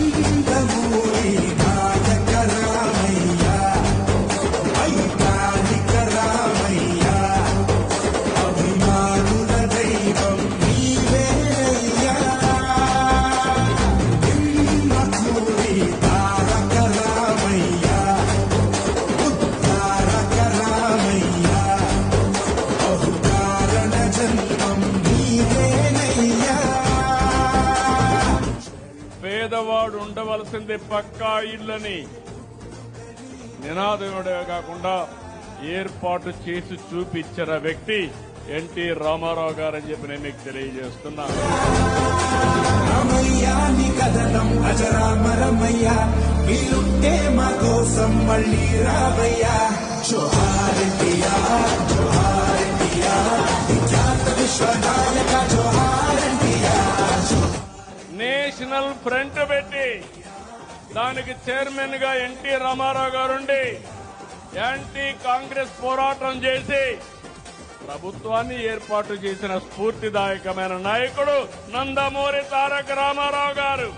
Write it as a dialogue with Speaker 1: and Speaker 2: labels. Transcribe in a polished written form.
Speaker 1: నందమూరి నాయక రామయ్య, వైకాలిక రామయ్య, అభిమానుల దైవం నీవేనయ్యా. నిమ్మకూరి తారక రామయ్య, ఉద్ధారక రామయ్య, బహుకారణ జన్మం నీవేనయ్యా.
Speaker 2: పేదవాడు ఉండవలసింది పక్కా ఇల్లని నినాదమే కాకుండా ఏర్పాటు చేసి చూపించిన వ్యక్తి ఎన్టీ రామారావు గారని చెప్పి నేను మీకు తెలియజేస్తున్నా.
Speaker 1: రామయ్యా నీ కథనం అజరామరమయ్యా, వీలుంటే మా కోసం మళ్ళీ రావయ్యా. జోహార్ ఎన్టీఆర్, జోహార్ ఎన్టీఆర్, విఖ్యాత విశ్వనాయక జోహార్ ఎన్టీఆర్.
Speaker 2: నేషనల్ ఫ్రంట్ పెట్టి దానికి చైర్మన్ గా ఎన్టీ రామారావు గారుండి యాంటీ కాంగ్రెస్ పోరాటం చేసి ప్రభుత్వాన్ని ఏర్పాటు చేసిన స్ఫూర్తిదాయకమైన నాయకుడు నందమూరి తారక రామారావు గారు.